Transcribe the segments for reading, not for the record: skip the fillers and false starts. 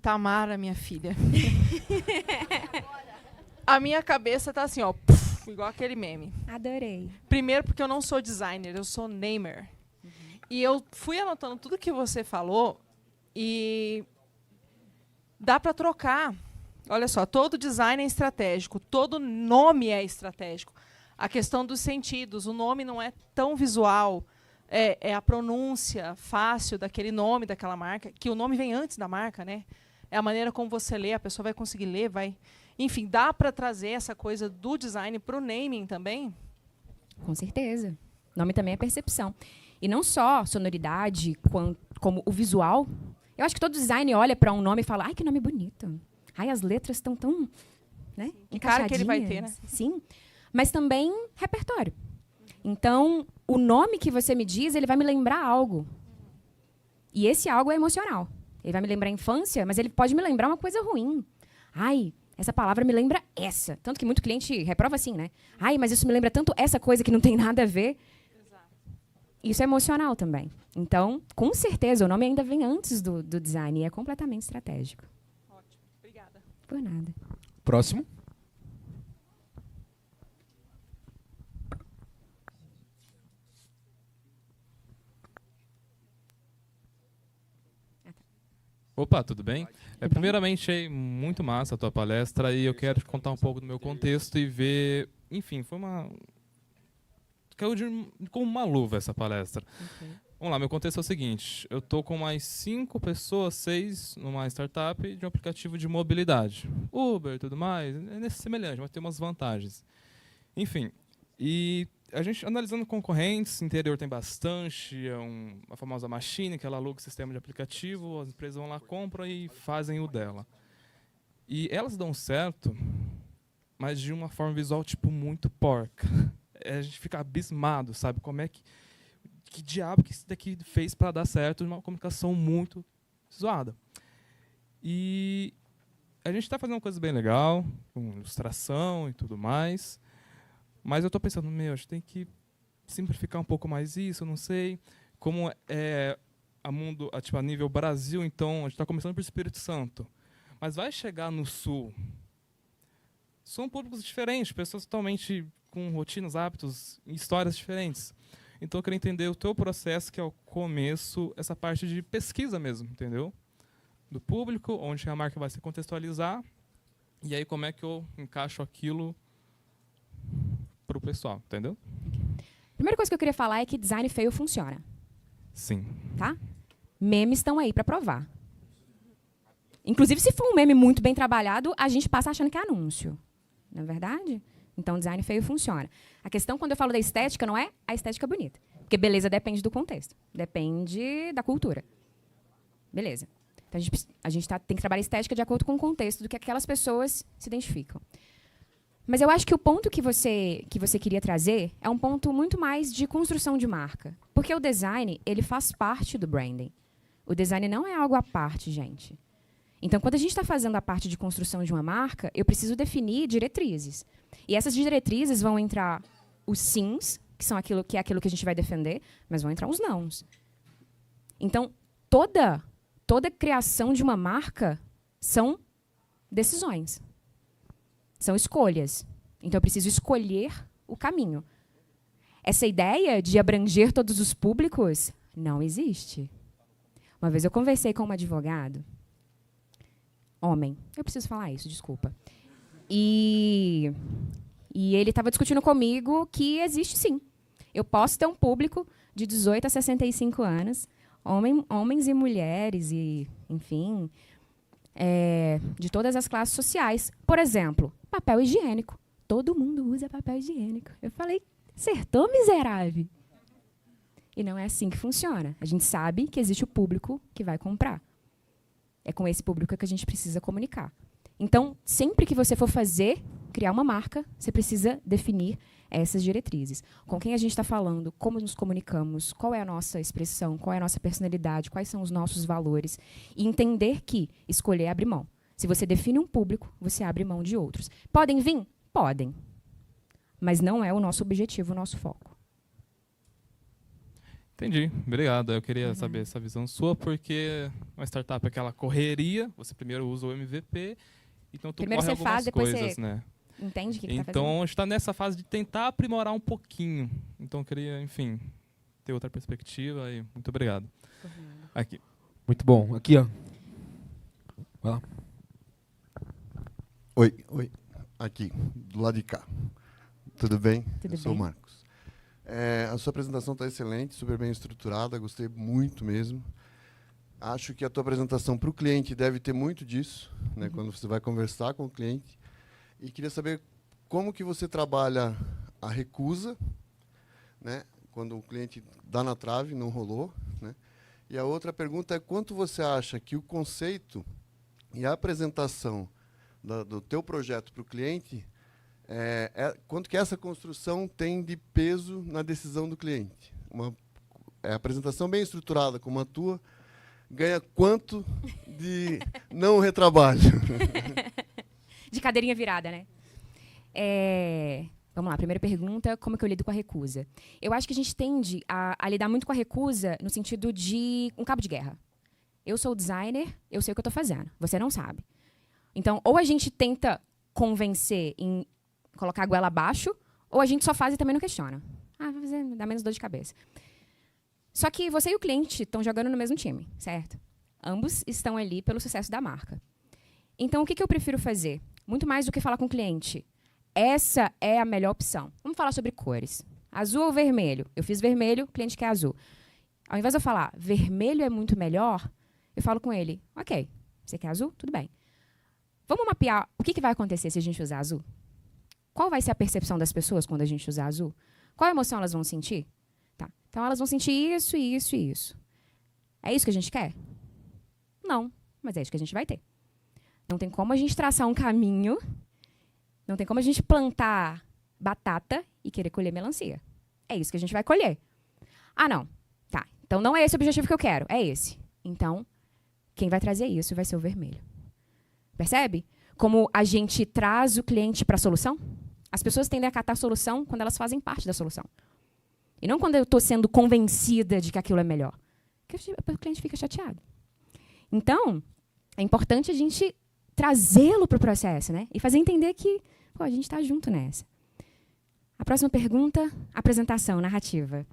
Tamara, minha filha. A minha cabeça tá assim, ó, puf, igual aquele meme. Adorei. Primeiro porque eu não sou designer, eu sou namer. E eu fui anotando tudo que você falou e dá para trocar. Olha só, todo design é estratégico, todo nome é estratégico. A questão dos sentidos, o nome não é tão visual, é a pronúncia fácil daquele nome, daquela marca, que o nome vem antes da marca, né? É a maneira como você lê, a pessoa vai conseguir ler, vai... Enfim, dá para trazer essa coisa do design para o naming também? Com certeza. Nome também é percepção. E não só sonoridade, como o visual. Eu acho que todo design olha para um nome e fala, ai, que nome bonito. Ai, as letras estão tão, né, que cara que ele vai ter, né? Sim. Mas também repertório. Então, o nome que você me diz, ele vai me lembrar algo. E esse algo é emocional. Ele vai me lembrar a infância, mas ele pode me lembrar uma coisa ruim. Ai, essa palavra me lembra essa. Tanto que muito cliente reprova assim, né? Ai, mas isso me lembra tanto essa coisa que não tem nada a ver. Exato. Isso é emocional também. Então, com certeza, o nome ainda vem antes do design e é completamente estratégico. Ótimo. Obrigada. Por nada. Próximo. Opa, tudo bem? Primeiramente, é muito massa a tua palestra e eu quero te contar um pouco do meu contexto e ver... Enfim, foi uma... Caiu como uma luva essa palestra. Okay. Vamos lá, meu contexto é o seguinte. Eu estou com mais 5 pessoas, 6, numa startup de um aplicativo de mobilidade. Uber e tudo mais, é semelhante, mas tem umas vantagens. Enfim, e a gente analisando concorrentes, interior tem bastante, a famosa machine, que ela aluga o sistema de aplicativo, as empresas vão lá, compram e fazem o dela. E elas dão certo, mas de uma forma visual tipo muito porca. A gente fica abismado, sabe? Como é que diabo que isso daqui fez para dar certo de uma comunicação muito zoada. E a gente está fazendo uma coisa bem legal, com ilustração e tudo mais, mas eu estou pensando, a gente tem que simplificar um pouco mais isso, eu não sei. Como é a nível Brasil, então, a gente está começando por Espírito Santo, mas vai chegar no Sul. São públicos diferentes, pessoas totalmente com rotinas, hábitos, histórias diferentes. Então, eu queria entender o teu processo, que é o começo, essa parte de pesquisa mesmo, entendeu? Do público, onde a marca vai se contextualizar, e aí como é que eu encaixo aquilo para o pessoal, entendeu? Primeira coisa que eu queria falar é que design feio funciona. Sim. Tá? Memes estão aí para provar. Inclusive, se for um meme muito bem trabalhado, a gente passa achando que é anúncio. Não é verdade? Então, design feio funciona. A questão, quando eu falo da estética, não é a estética bonita. Porque beleza depende do contexto. Depende da cultura. Beleza. Então, a gente tem que trabalhar a estética de acordo com o contexto do que aquelas pessoas se identificam. Mas eu acho que o ponto que você queria trazer é um ponto muito mais de construção de marca. Porque o design, ele faz parte do branding. O design não é algo à parte, gente. Então, quando a gente está fazendo a parte de construção de uma marca, eu preciso definir diretrizes. E essas diretrizes vão entrar os sims, que são aquilo que a gente vai defender, mas vão entrar os nãos. Então, toda criação de uma marca são decisões. São escolhas. Então, eu preciso escolher o caminho. Essa ideia de abranger todos os públicos não existe. Uma vez eu conversei com um advogado, homem, eu preciso falar isso, desculpa. E ele estava discutindo comigo que existe sim. Eu posso ter um público de 18 a 65 anos, homens e mulheres, e, enfim, de todas as classes sociais. Por exemplo, papel higiênico. Todo mundo usa papel higiênico. Eu falei, acertou, miserável. E não é assim que funciona. A gente sabe que existe o público que vai comprar. É com esse público que a gente precisa comunicar. Então, sempre que você for criar uma marca, você precisa definir essas diretrizes. Com quem a gente está falando, como nos comunicamos, qual é a nossa expressão, qual é a nossa personalidade, quais são os nossos valores. E entender que escolher é abrir mão. Se você define um público, você abre mão de outros. Podem vir? Podem. Mas não é o nosso objetivo, o nosso foco. Entendi, obrigado. Eu queria saber essa visão sua, porque uma startup é aquela correria, você primeiro usa o MVP, então tu Primeiro corre você faz, algumas depois coisas, você né? entende o que tá fazendo? Então, a gente está nessa fase de tentar aprimorar um pouquinho. Então, eu queria, enfim, ter outra perspectiva e muito obrigado. Aqui. Muito bom. Aqui, ó. Vai lá. Oi. Aqui, do lado de cá. Tudo bem? Tudo Eu sou o bem. Marcos. A sua apresentação está excelente, super bem estruturada, gostei muito mesmo. Acho que a tua apresentação para o cliente deve ter muito disso, né, quando você vai conversar com o cliente. E queria saber como que você trabalha a recusa, né, quando o cliente dá na trave, não rolou, né? E a outra pergunta é quanto você acha que o conceito e a apresentação do teu projeto para o cliente, quanto que essa construção tem de peso na decisão do cliente? Uma apresentação bem estruturada como a tua, ganha quanto de não retrabalho? De cadeirinha virada, né? Vamos lá, primeira pergunta, como que eu lido com a recusa? Eu acho que a gente tende a lidar muito com a recusa no sentido de um cabo de guerra. Eu sou o designer, eu sei o que eu estou fazendo, você não sabe. Então, ou a gente tenta convencer em colocar a goela abaixo, ou a gente só faz e também não questiona. Vai fazer, dá menos dor de cabeça. Só que você e o cliente estão jogando no mesmo time, certo? Ambos estão ali pelo sucesso da marca. Então, o que eu prefiro fazer? Muito mais do que falar com o cliente. Essa é a melhor opção. Vamos falar sobre cores. Azul ou vermelho? Eu fiz vermelho, o cliente quer azul. Ao invés de eu falar, vermelho é muito melhor, eu falo com ele, ok, você quer azul? Tudo bem. Vamos mapear o que vai acontecer se a gente usar azul? Qual vai ser a percepção das pessoas quando a gente usar azul? Qual emoção elas vão sentir? Tá. Então, elas vão sentir isso, isso e isso. É isso que a gente quer? Não, mas é isso que a gente vai ter. Não tem como a gente traçar um caminho, não tem como a gente plantar batata e querer colher melancia. É isso que a gente vai colher. Ah, não. Tá. Então, não é esse o objetivo que eu quero. É esse. Então, quem vai trazer isso vai ser o vermelho. Percebe? Como a gente traz o cliente para a solução? As pessoas tendem a catar a solução quando elas fazem parte da solução. E não quando eu estou sendo convencida de que aquilo é melhor. Porque o cliente fica chateado. Então, é importante a gente trazê-lo para o processo, né? E fazer entender que a gente está junto nessa. A próxima pergunta, apresentação, narrativa.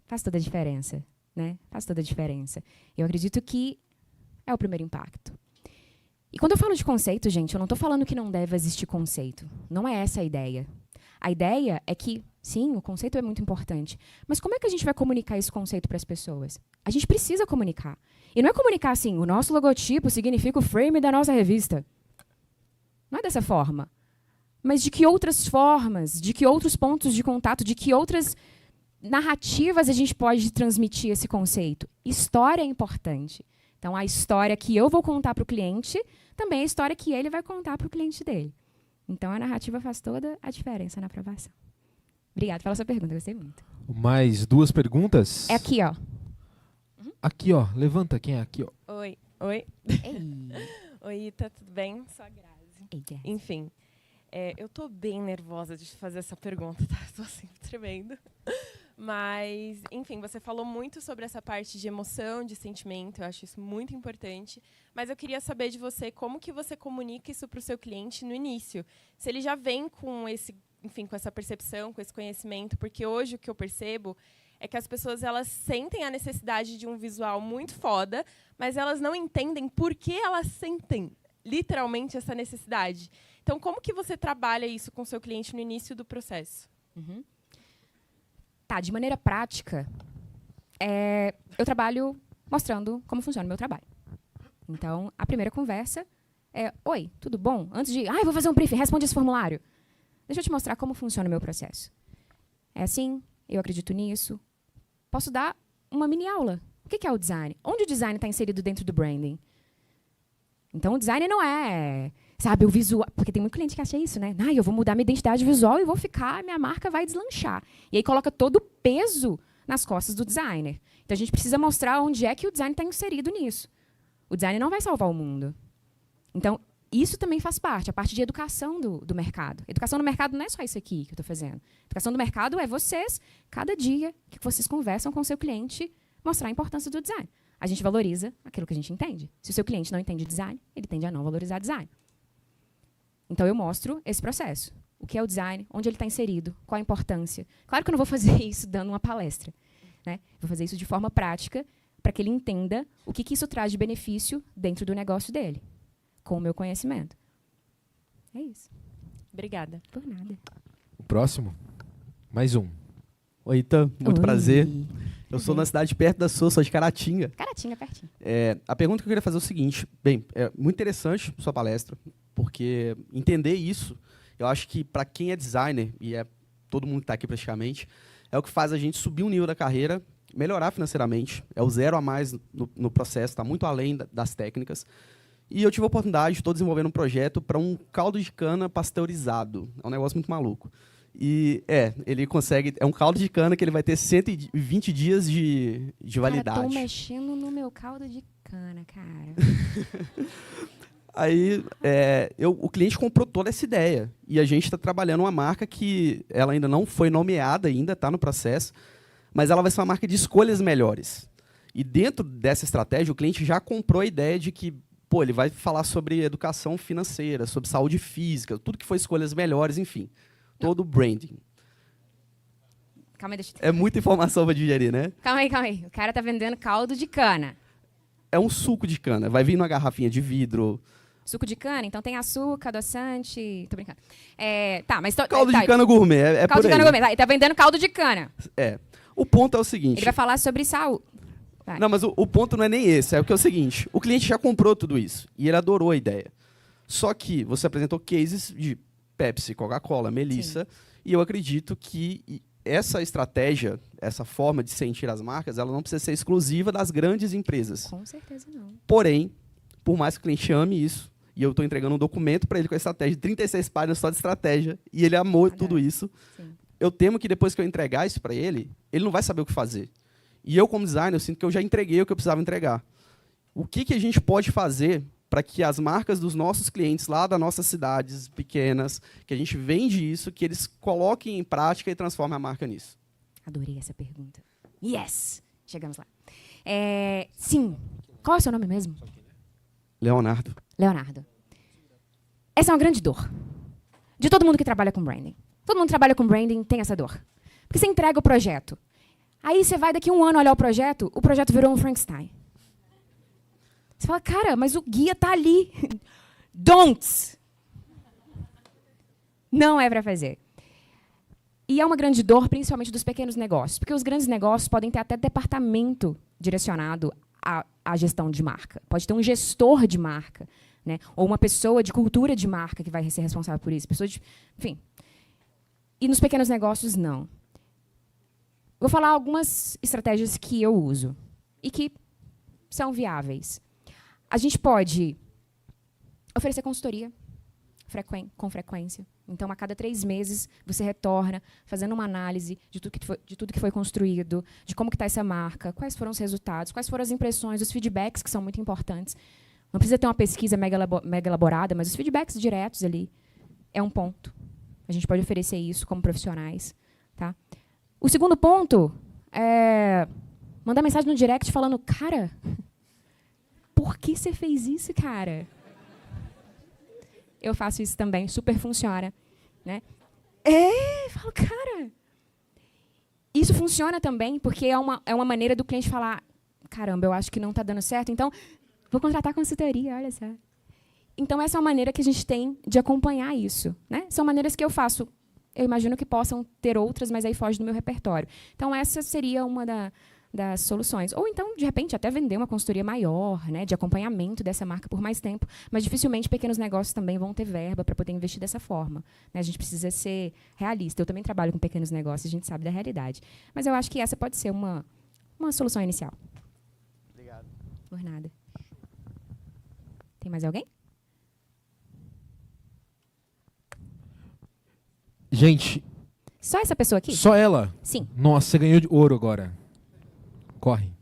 Faz toda a diferença, né? Faz toda a diferença. Eu acredito que é o primeiro impacto. E quando eu falo de conceito, gente, eu não estou falando que não deve existir conceito. Não é essa a ideia. A ideia é que, sim, o conceito é muito importante. Mas como é que a gente vai comunicar esse conceito para as pessoas? A gente precisa comunicar. E não é comunicar assim, o nosso logotipo significa o frame da nossa revista. Não é dessa forma. Mas de que outras formas, de que outros pontos de contato, de que outras narrativas a gente pode transmitir esse conceito? História é importante. Então, a história que eu vou contar para o cliente também é a história que ele vai contar para o cliente dele. Então, a narrativa faz toda a diferença na aprovação. Obrigada pela sua pergunta, gostei muito. Mais duas perguntas? É aqui, ó. Aqui, ó. Levanta quem é aqui, ó. Oi. Ei. Oi, Ita, tudo bem? Sou a Grazi. Ei, Grazi. Enfim, eu tô bem nervosa de fazer essa pergunta, tá? Estou sempre tremendo. Mas, enfim, você falou muito sobre essa parte de emoção, de sentimento, eu acho isso muito importante. Mas eu queria saber de você como que você comunica isso para o seu cliente no início. Se ele já vem com com essa percepção, com esse conhecimento, porque hoje o que eu percebo é que as pessoas elas sentem a necessidade de um visual muito foda, mas elas não entendem por que elas sentem literalmente essa necessidade. Então, como que você trabalha isso com o seu cliente no início do processo? Uhum. Tá, de maneira prática, eu trabalho mostrando como funciona o meu trabalho. Então, a primeira conversa é, oi, tudo bom? Antes de, vou fazer um briefing, responde esse formulário. Deixa eu te mostrar como funciona o meu processo. É assim, eu acredito nisso. Posso dar uma mini aula. O que é o design? Onde o design está inserido dentro do branding? Então, o design não é, sabe, o visual. Porque tem muito cliente que acha isso, né? Eu vou mudar minha identidade visual e vou ficar, minha marca vai deslanchar. E aí coloca todo o peso nas costas do designer. Então, a gente precisa mostrar onde é que o design está inserido nisso. O design não vai salvar o mundo. Então, isso também faz parte, a parte de educação do mercado. Educação do mercado não é só isso aqui que eu estou fazendo. Educação do mercado é vocês, cada dia que vocês conversam com o seu cliente, mostrar a importância do design. A gente valoriza aquilo que a gente entende. Se o seu cliente não entende design, ele tende a não valorizar design. Então, eu mostro esse processo. O que é o design, onde ele está inserido, qual a importância. Claro que eu não vou fazer isso dando uma palestra, né? Vou fazer isso de forma prática, para que ele entenda o que isso traz de benefício dentro do negócio dele, com o meu conhecimento. É isso. Obrigada. Por nada. O próximo? Mais um. Oi, Itan, muito Oi. prazer. Eu sou na cidade perto da sua, sou de Caratinga. Caratinga, pertinho. A pergunta que eu queria fazer é o seguinte, bem, é muito interessante sua palestra, porque entender isso, eu acho que para quem é designer, e é todo mundo que está aqui praticamente, é o que faz a gente subir um nível da carreira, melhorar financeiramente, é o 0 a mais no processo, está muito além das técnicas. E eu tive a oportunidade, estou desenvolvendo um projeto para um caldo de cana pasteurizado. É um negócio muito maluco. E ele consegue, é um caldo de cana que ele vai ter 120 dias de validade. Cara, tô mexendo no meu caldo de cana, cara. Aí o cliente comprou toda essa ideia. E a gente está trabalhando uma marca que ela ainda não foi nomeada, ainda está no processo, mas ela vai ser uma marca de escolhas melhores. E dentro dessa estratégia, o cliente já comprou a ideia de que ele vai falar sobre educação financeira, sobre saúde física, tudo que foi escolhas melhores, enfim. Todo o branding. Calma aí, deixa eu... É muita informação para digerir, né? Calma aí. O cara tá vendendo caldo de cana. É um suco de cana. Vai vir numa garrafinha de vidro. Suco de cana, então tem açúcar, adoçante... Tô brincando. Mas... Caldo de cana gourmet, é caldo por de aí. cana gourmet. Ele tá vendendo caldo de cana. O ponto é o seguinte... Ele vai falar sobre saúde. Vai. Não, mas o ponto não é nem esse. É o seguinte. O cliente já comprou tudo isso. E ele adorou a ideia. Só que você apresentou cases de Pepsi, Coca-Cola, Melissa. Sim. E eu acredito que essa estratégia, essa forma de sentir as marcas, ela não precisa ser exclusiva das grandes empresas. Com certeza não. Porém, por mais que o cliente ame isso, e eu estou entregando um documento para ele com a estratégia de 36 páginas só de estratégia, e ele amou tudo isso, sim, eu temo que depois que eu entregar isso para ele não vai saber o que fazer. E eu, como designer, eu sinto que eu já entreguei o que eu precisava entregar. O que a gente pode fazer para que as marcas dos nossos clientes lá das nossas cidades pequenas, que a gente vende isso, que eles coloquem em prática e transformem a marca nisso? Adorei essa pergunta. Yes! Chegamos lá. Sim. Qual é o seu nome mesmo? Leonardo. Leonardo. Essa é uma grande dor. De todo mundo que trabalha com branding. Todo mundo que trabalha com branding tem essa dor. Porque você entrega o projeto. Aí você vai daqui a um ano olhar o projeto virou um Frankenstein. Você fala, cara, mas o guia tá ali. Don'ts. Não é para fazer. E é uma grande dor, principalmente dos pequenos negócios. Porque os grandes negócios podem ter até departamento direcionado à gestão de marca. Pode ter um gestor de marca, né? Ou uma pessoa de cultura de marca que vai ser responsável por isso. Enfim. E nos pequenos negócios, não. Vou falar algumas estratégias que eu uso e que são viáveis. A gente pode oferecer consultoria com frequência. Então, a cada 3 meses, você retorna fazendo uma análise de tudo que foi construído, de como está essa marca, quais foram os resultados, quais foram as impressões, os feedbacks, que são muito importantes. Não precisa ter uma pesquisa mega elaborada, mas os feedbacks diretos ali é um ponto. A gente pode oferecer isso como profissionais. Tá? O segundo ponto é mandar mensagem no direct falando, cara, por que você fez isso, cara? Eu faço isso também, super funciona. Né? Falo, cara. Isso funciona também, porque é uma maneira do cliente falar, caramba, eu acho que não está dando certo, então vou contratar consultoria, olha só. Então, essa é uma maneira que a gente tem de acompanhar isso. Né? São maneiras que eu faço. Eu imagino que possam ter outras, mas aí foge do meu repertório. Então, essa seria uma das soluções. Ou então, de repente, até vender uma consultoria maior, né, de acompanhamento dessa marca por mais tempo. Mas, dificilmente, pequenos negócios também vão ter verba para poder investir dessa forma. Né? A gente precisa ser realista. Eu também trabalho com pequenos negócios, a gente sabe da realidade. Mas eu acho que essa pode ser uma solução inicial. Obrigado. Por nada. Tem mais alguém? Gente, Só essa pessoa aqui? só ela? Sim. Nossa, você ganhou de ouro agora. Corre.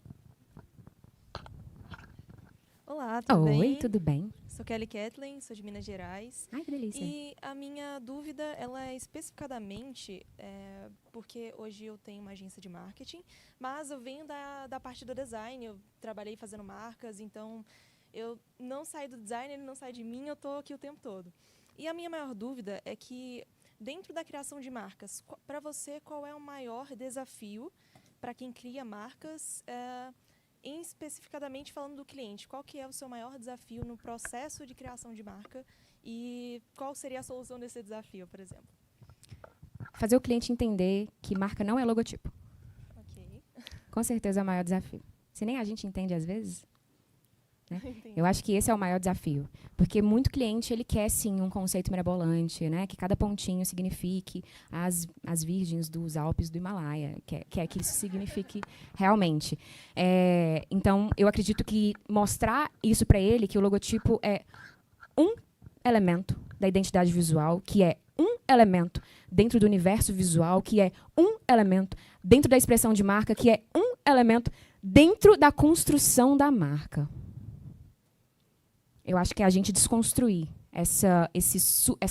Olá, Olá, tudo bem? Oi, tudo bem? Sou Kelly Kathleen, sou de Minas Gerais. Ai, que delícia. E a minha dúvida, ela é especificadamente, porque hoje eu tenho uma agência de marketing, mas eu venho da parte do design, eu trabalhei fazendo marcas, então eu não saí do design, ele não sai de mim, eu estou aqui o tempo todo. E a minha maior dúvida é que, dentro da criação de marcas, para você, qual é o maior desafio para quem cria marcas, especificadamente falando do cliente? Qual que é o seu maior desafio no processo de criação de marca e qual seria a solução desse desafio, por exemplo? Fazer o cliente entender que marca não é logotipo. Ok. Com certeza é o maior desafio. Se nem a gente entende às vezes, né? Entendi. Eu acho que esse é o maior desafio. Porque muito cliente, ele quer, sim, um conceito mirabolante, né? Que cada pontinho signifique as virgens dos Alpes do Himalaia. Quer que isso signifique realmente. Então, eu acredito que mostrar isso para ele, que o logotipo é um elemento da identidade visual, que é um elemento dentro do universo visual, que é um elemento dentro da expressão de marca, que é um elemento dentro da construção da marca. Eu acho que é a gente desconstruir essa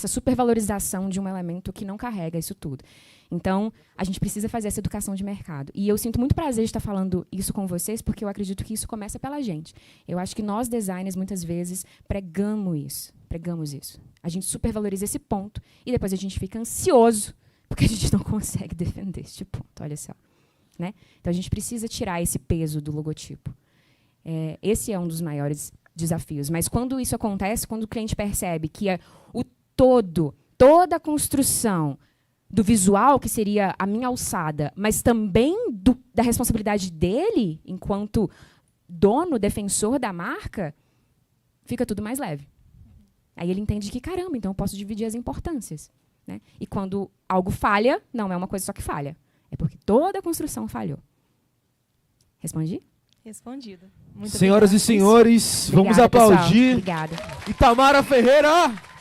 supervalorização de um elemento que não carrega isso tudo. Então, a gente precisa fazer essa educação de mercado. E eu sinto muito prazer de estar falando isso com vocês, porque eu acredito que isso começa pela gente. Eu acho que nós, designers, muitas vezes, pregamos isso. A gente supervaloriza esse ponto e depois a gente fica ansioso, porque a gente não consegue defender este ponto, olha só. Né? Então, a gente precisa tirar esse peso do logotipo. Esse é um dos maiores desafios. Mas quando isso acontece, quando o cliente percebe que é o toda a construção do visual, que seria a minha alçada, mas também da responsabilidade dele, enquanto dono, defensor da marca, fica tudo mais leve. Aí ele entende que, caramba, então eu posso dividir as importâncias. Né? E quando algo falha, não é uma coisa só que falha. É porque toda a construção falhou. Respondi? Respondido. Muito Senhoras obrigada. e senhores, vamos Obrigada, aplaudir pessoal. Obrigada. Itamara Ferreira.